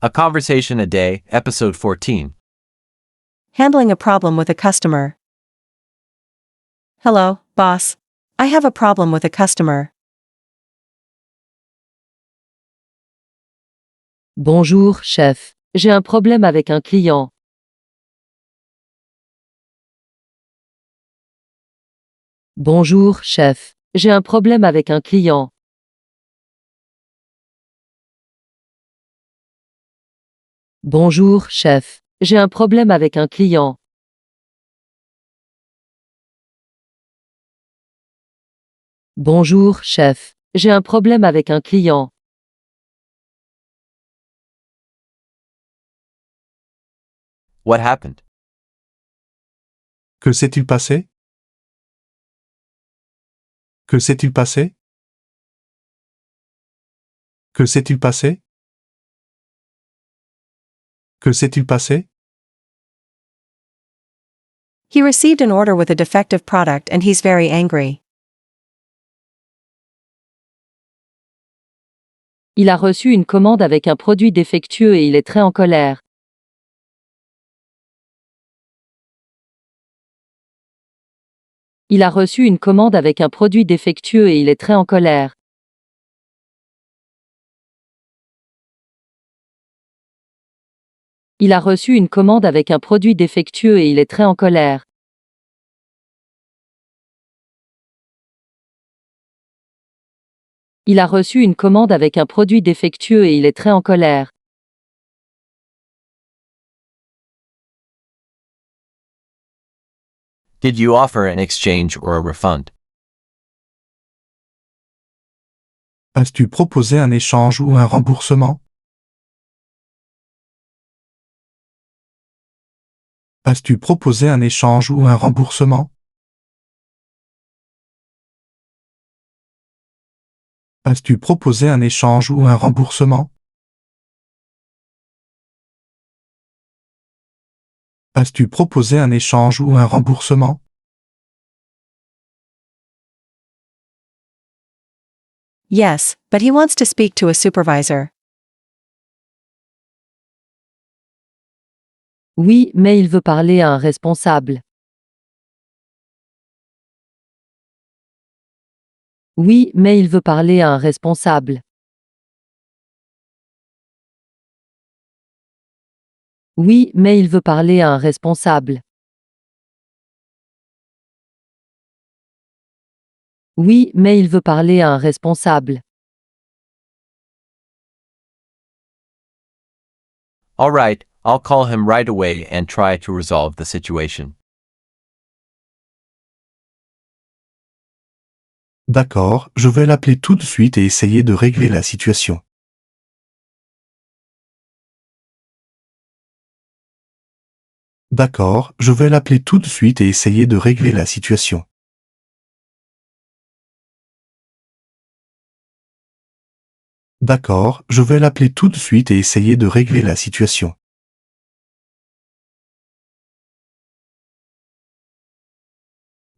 A Conversation a Day, Episode 14. Handling a problem with a customer. Hello, boss. I have a problem with a customer. Bonjour, chef. J'ai un problème avec un client. Bonjour, chef. J'ai un problème avec un client. Bonjour, chef. J'ai un problème avec un client. Bonjour, chef. J'ai un problème avec un client. What happened? Que s'est-il passé? Que s'est-il passé? Que s'est-il passé? Que s'est-il passé? He received an order with a defective product and he's very angry. Il a reçu une commande avec un produit défectueux et il est très en colère. Il a reçu une commande avec un produit défectueux et il est très en colère. Il a reçu une commande avec un produit défectueux et il est très en colère. Il a reçu une commande avec un produit défectueux et il est très en colère. Did you offer an exchange or a refund? As-tu proposé un échange ou un remboursement? As-tu proposé un échange ou un remboursement? As-tu proposé un échange ou un remboursement? As-tu proposé un échange ou un remboursement? Yes, but he wants to speak to a supervisor. Oui, mais il veut parler à un responsable. Oui, mais il veut parler à un responsable. Oui, mais il veut parler à un responsable. Oui, mais il veut parler à un responsable. All right, I'll call him right away and try to resolve the situation. D'accord, je vais l'appeler tout de suite et essayer de régler la situation. D'accord, je vais l'appeler tout de suite et essayer de régler la situation. D'accord, je vais l'appeler tout de suite et essayer de régler la situation.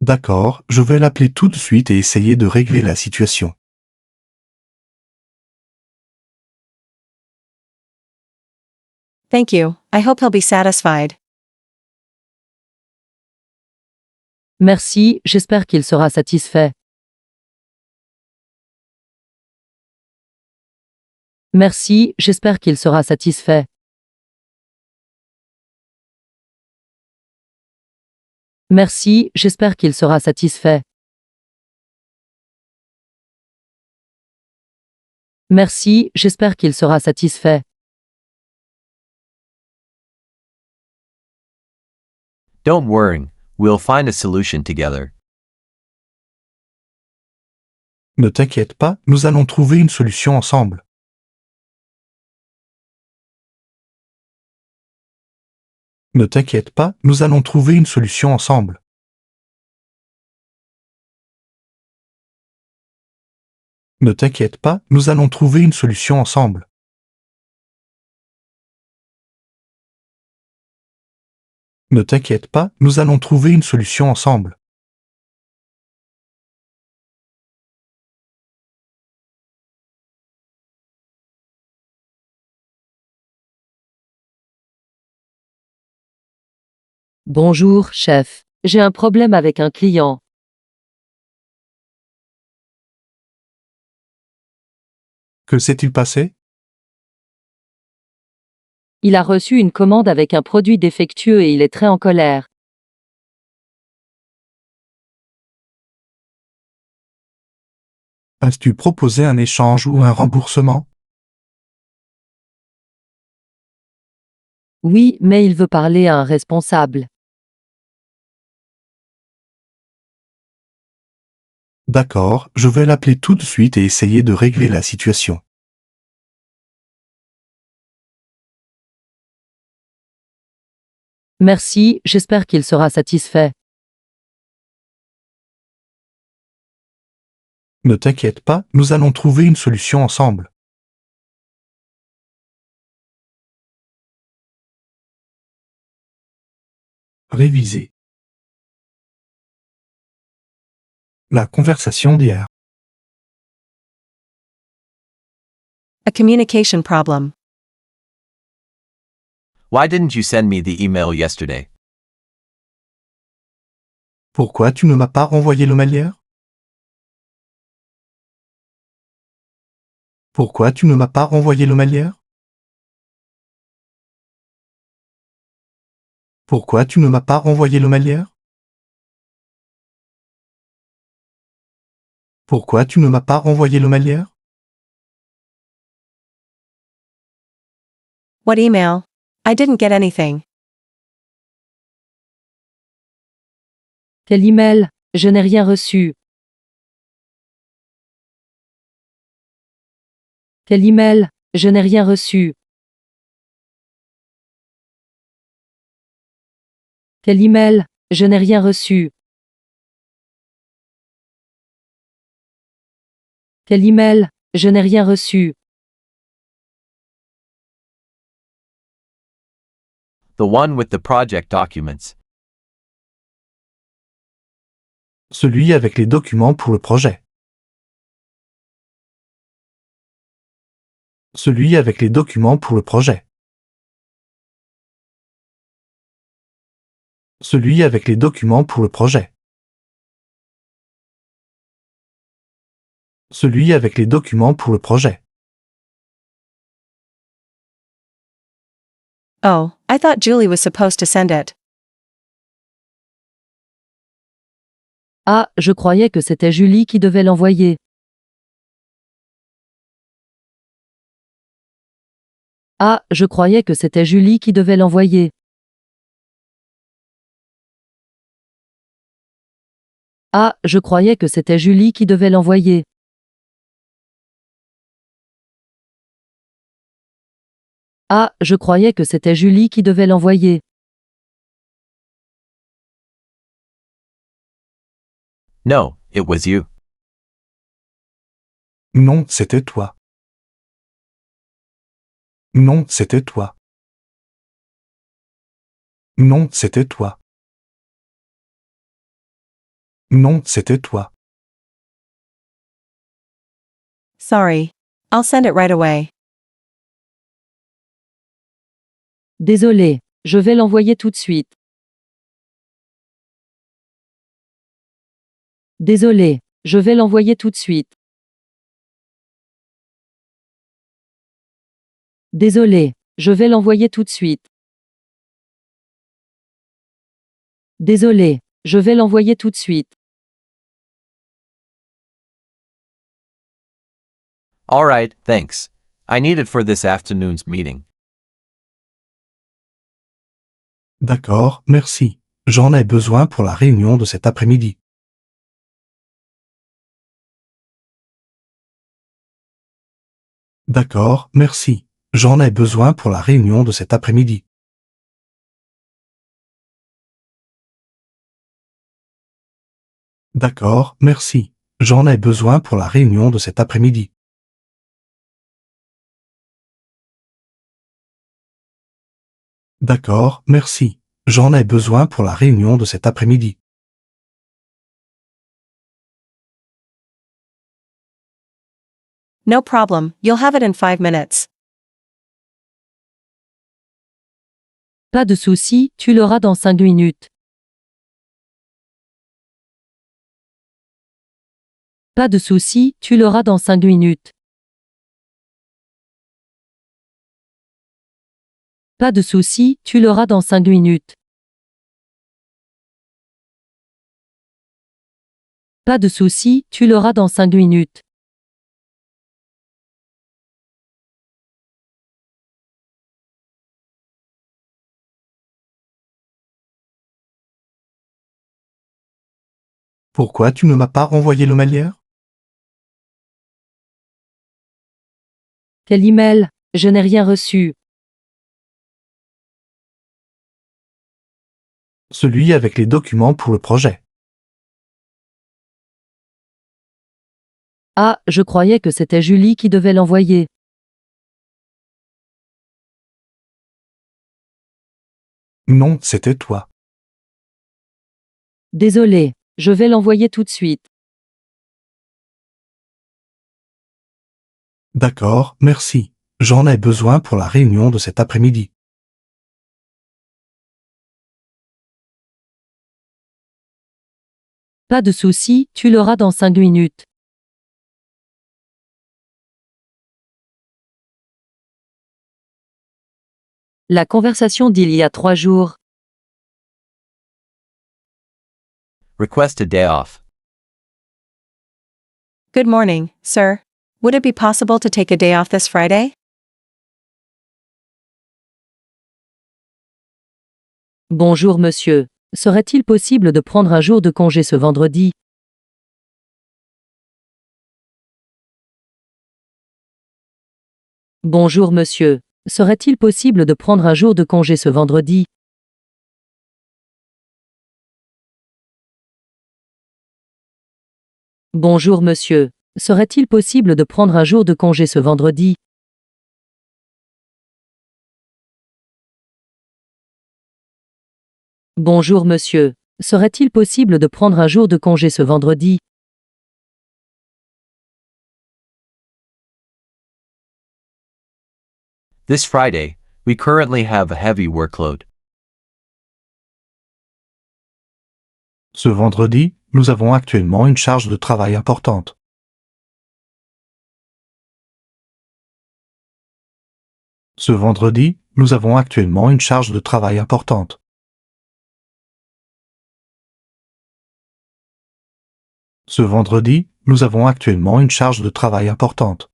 D'accord, je vais l'appeler tout de suite et essayer de régler la situation. Thank you. I hope he'll be satisfied. Merci, j'espère qu'il sera satisfait. Merci, j'espère qu'il sera satisfait. Merci, j'espère qu'il sera satisfait. Merci, j'espère qu'il sera satisfait. Don't worry, we'll find a solution together. Ne t'inquiète pas, nous allons trouver une solution ensemble. Ne t'inquiète pas, nous allons trouver une solution ensemble. Ne t'inquiète pas, nous allons trouver une solution ensemble. Ne t'inquiète pas, nous allons trouver une solution ensemble. Bonjour, chef. J'ai un problème avec un client. Que s'est-il passé? Il a reçu une commande avec un produit défectueux et il est très en colère. As-tu proposé un échange ou un remboursement? Oui, mais il veut parler à un responsable. D'accord, je vais l'appeler tout de suite et essayer de régler la situation. Merci, j'espère qu'il sera satisfait. Ne t'inquiète pas, nous allons trouver une solution ensemble. Réviser. La conversation d'hier. A communication problem. Why didn't you send me the email yesterday? Pourquoi tu ne m'as pas renvoyé le mail hier? Pourquoi tu ne m'as pas renvoyé le mail hier? Pourquoi tu ne m'as pas renvoyé le mail hier? Pourquoi tu ne m'as pas renvoyé le mail hier? What email? I didn't get anything. Quel email? Je n'ai rien reçu. Quel email? Je n'ai rien reçu. Quel email? Je n'ai rien reçu. Quel email? Je n'ai rien reçu. The one with the project documents. Celui avec les documents pour le projet. Celui avec les documents pour le projet. Celui avec les documents pour le projet. Celui avec les documents pour le projet. Oh, I thought Julie was supposed to send it. Ah, je croyais que c'était Julie qui devait l'envoyer. Ah, je croyais que c'était Julie qui devait l'envoyer. Ah, je croyais que c'était Julie qui devait l'envoyer. Ah, je croyais que c'était Julie qui devait l'envoyer. No, it was you. Non, c'était toi. Non, c'était toi. Non, c'était toi. Non, c'était toi. Sorry. I'll send it right away. Désolé, je vais l'envoyer tout de suite. Désolé, je vais l'envoyer tout de suite. Désolé, je vais l'envoyer tout de suite. Désolé, je vais l'envoyer tout de suite. All right, thanks. I need it for this afternoon's meeting. D'accord, merci. J'en ai besoin pour la réunion de cet après-midi. D'accord, merci. J'en ai besoin pour la réunion de cet après-midi. D'accord, merci. J'en ai besoin pour la réunion de cet après-midi. D'accord, merci. J'en ai besoin pour la réunion de cet après-midi. No problem, you'll have it in 5 minutes. Pas de souci, tu l'auras dans 5 minutes. Pas de souci, tu l'auras dans 5 minutes. Pas de souci, tu l'auras dans 5 minutes. Pas de souci, tu l'auras dans 5 minutes. Pourquoi tu ne m'as pas renvoyé le mail? Quel email? Je n'ai rien reçu. Celui avec les documents pour le projet. Ah, je croyais que c'était Julie qui devait l'envoyer. Non, c'était toi. Désolé, je vais l'envoyer tout de suite. D'accord, merci. J'en ai besoin pour la réunion de cet après-midi. Pas de souci, tu l'auras dans 5 minutes. La conversation d'il y a 3 jours. Request a day off. Good morning, sir. Would it be possible to take a day off this Friday? Bonjour monsieur. Serait-il possible de prendre un jour de congé ce vendredi? Bonjour monsieur. Serait-il possible de prendre un jour de congé ce vendredi? Bonjour monsieur. Serait-il possible de prendre un jour de congé ce vendredi? Bonjour monsieur. Serait-il possible de prendre un jour de congé ce vendredi? This Friday, we currently have a heavy workload. Ce vendredi, nous avons actuellement une charge de travail importante. Ce vendredi, nous avons actuellement une charge de travail importante. Ce vendredi, nous avons actuellement une charge de travail importante.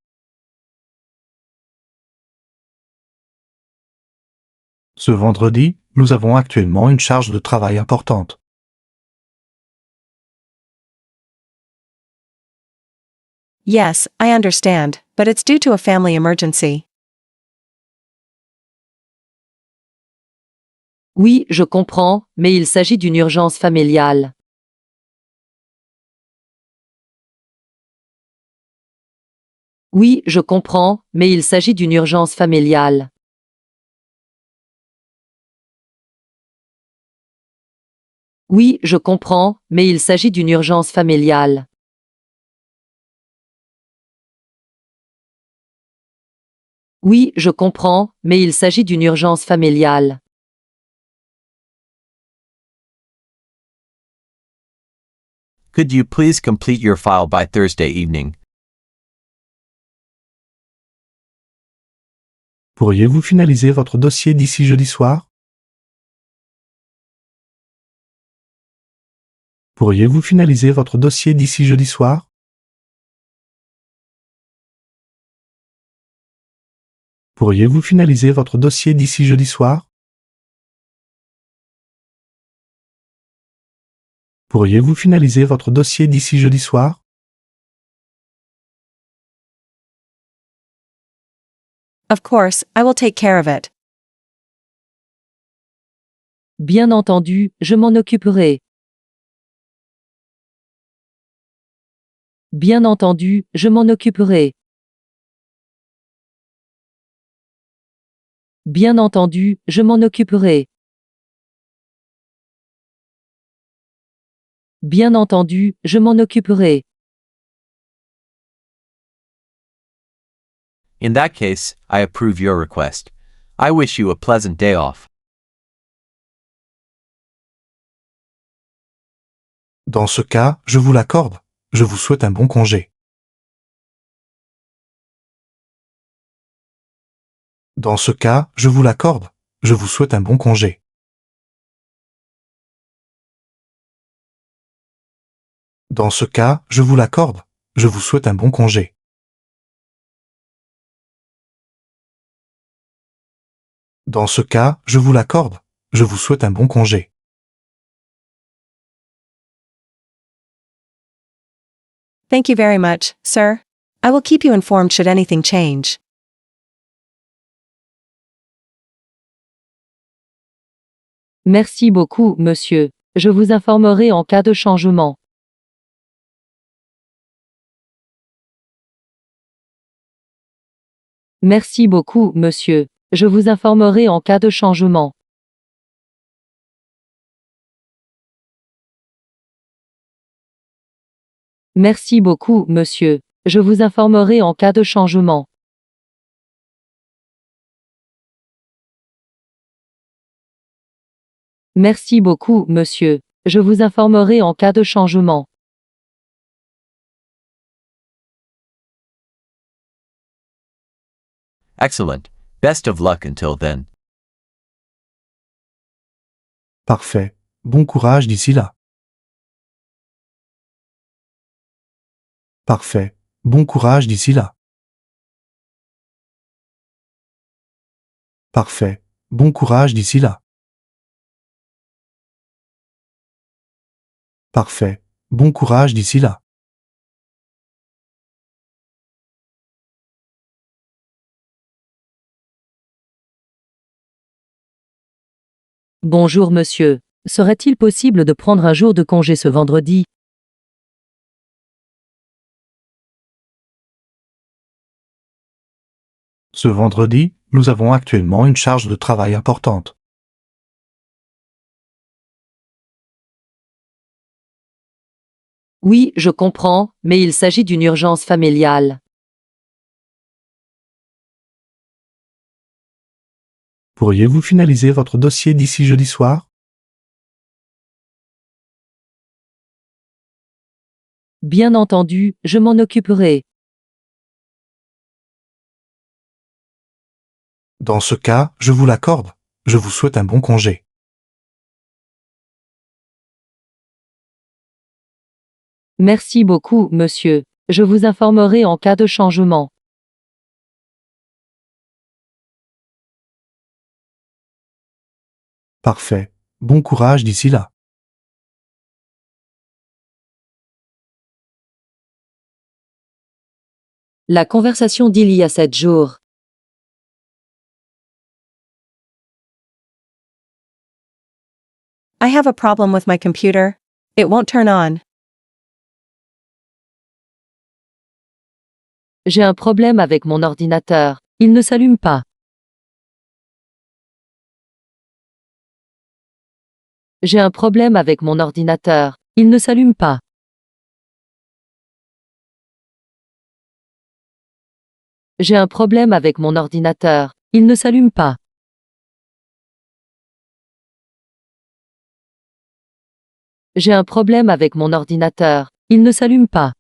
Ce vendredi, nous avons actuellement une charge de travail importante. Yes, I understand, but it's due to a family emergency. Oui, je comprends, mais il s'agit d'une urgence familiale. Oui, je comprends, mais il s'agit d'une urgence familiale. Oui, je comprends, mais il s'agit d'une urgence familiale. Oui, je comprends, mais il s'agit d'une urgence familiale. Could you please complete your file by Thursday evening? Pourriez-vous finaliser votre dossier d'ici jeudi soir? Pourriez-vous finaliser votre dossier d'ici jeudi soir? Pourriez-vous finaliser votre dossier d'ici jeudi soir? Pourriez-vous finaliser votre dossier d'ici jeudi soir? Of course, I will take care of it. Bien entendu, je m'en occuperai. Bien entendu, je m'en occuperai. Bien entendu, je m'en occuperai. Bien entendu, je m'en occuperai. In that case, I approve your request. I wish you a pleasant day off. Dans ce cas, je vous l'accorde. Je vous souhaite un bon congé. Dans ce cas, je vous l'accorde. Je vous souhaite un bon congé. Dans ce cas, je vous l'accorde. Je vous souhaite un bon congé. Dans ce cas, je vous l'accorde. Je vous souhaite un bon congé. Thank you very much, sir. I will keep you informed should anything change. Merci beaucoup, monsieur. Je vous informerai en cas de changement. Merci beaucoup, monsieur. Je vous informerai en cas de changement. Merci beaucoup, monsieur. Je vous informerai en cas de changement. Merci beaucoup, monsieur. Je vous informerai en cas de changement. Excellent. Best of luck until then. Parfait. Bon courage d'ici là. Parfait. Bon courage d'ici là. Parfait. Bon courage d'ici là. Parfait. Bon courage d'ici là. Bonjour, monsieur. Serait-il possible de prendre un jour de congé ce vendredi? Ce vendredi, nous avons actuellement une charge de travail importante. Oui, je comprends, mais il s'agit d'une urgence familiale. Pourriez-vous finaliser votre dossier d'ici jeudi soir? Bien entendu, je m'en occuperai. Dans ce cas, je vous l'accorde. Je vous souhaite un bon congé. Merci beaucoup, monsieur. Je vous informerai en cas de changement. Parfait. Bon courage d'ici là. La conversation d'il y a 7 jours. I have a problem with my computer. It won't turn on. J'ai un problème avec mon ordinateur. Il ne s'allume pas. J'ai un problème avec mon ordinateur. Il ne s'allume pas. J'ai un problème avec mon ordinateur. Il ne s'allume pas. J'ai un problème avec mon ordinateur. Il ne s'allume pas.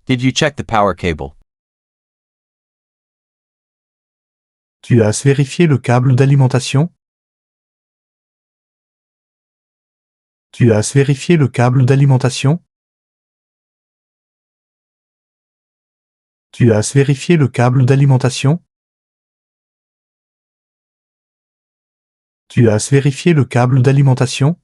Did you check the power cable? Tu as vérifié le câble d'alimentation? Tu as vérifié le câble d'alimentation? Tu as vérifié le câble d'alimentation? Tu as vérifié le câble d'alimentation?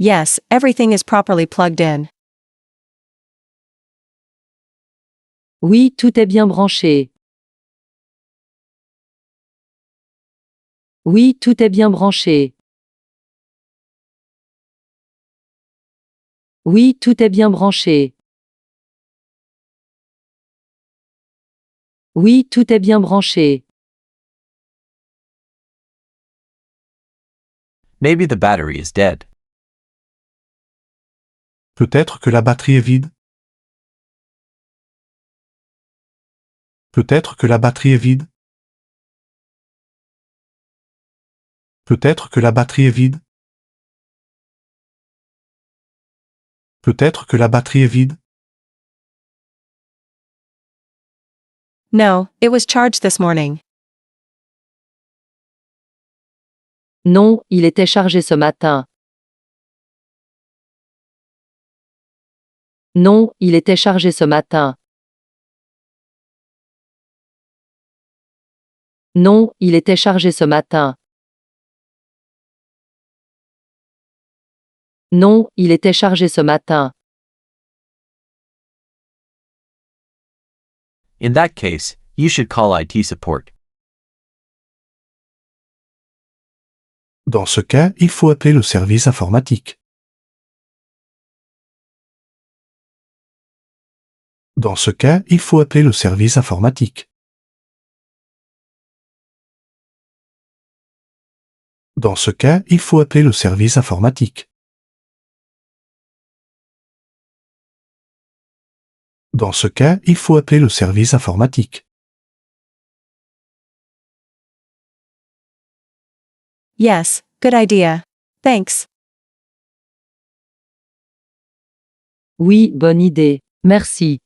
Yes, everything is properly plugged in. Oui, tout est bien branché. Oui, tout est bien branché. Oui, tout est bien branché. Oui, tout est bien branché. Maybe the battery is dead. Peut-être que la batterie est vide. Peut-être que la batterie est vide. Peut-être que la batterie est vide. Peut-être que la batterie est vide. No, it was charged this morning. Non, il était chargé ce matin. Non, il était chargé ce matin. Non, il était chargé ce matin. Non, il était chargé ce matin. In that case, you should call IT support. Dans ce cas, il faut appeler le service informatique. Dans ce cas, il faut appeler le service informatique. Dans ce cas, il faut appeler le service informatique. Dans ce cas, il faut appeler le service informatique. Yes, good idea. Thanks. Oui, bonne idée. Merci.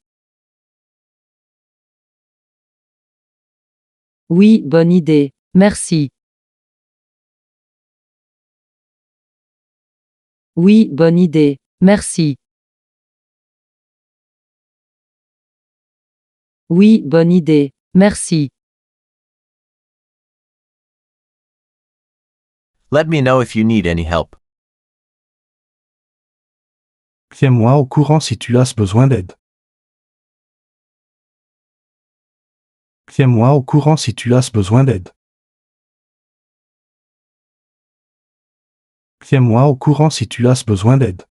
Oui, bonne idée. Merci. Oui, bonne idée. Merci. Oui, bonne idée. Merci. Let me know if you need any help. Tiens-moi au courant si tu as besoin d'aide. Tiens-moi au courant si tu as besoin d'aide. Tiens-moi au courant si tu as besoin d'aide.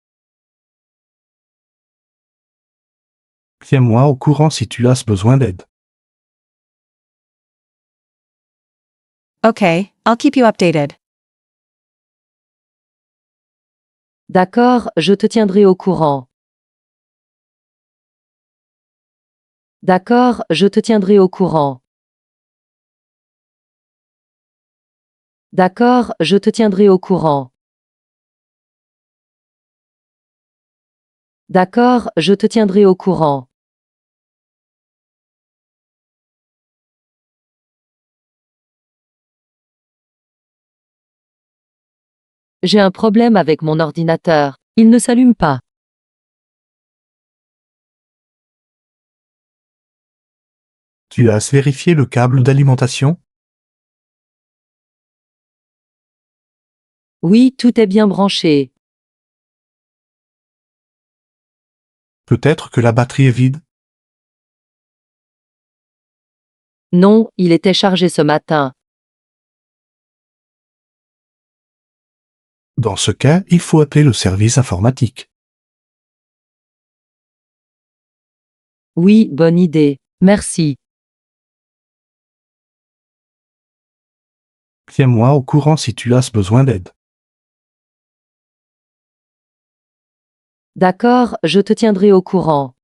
Tiens-moi au courant si tu as besoin d'aide. Okay, I'll keep you updated. D'accord, je te tiendrai au courant. D'accord, je te tiendrai au courant. D'accord, je te tiendrai au courant. D'accord, je te tiendrai au courant. J'ai un problème avec mon ordinateur. Il ne s'allume pas. Tu as vérifié le câble d'alimentation? Oui, tout est bien branché. Peut-être que la batterie est vide. Non, il était chargé ce matin. Dans ce cas, il faut appeler le service informatique. Oui, bonne idée. Merci. Tiens-moi au courant si tu as besoin d'aide. D'accord, je te tiendrai au courant.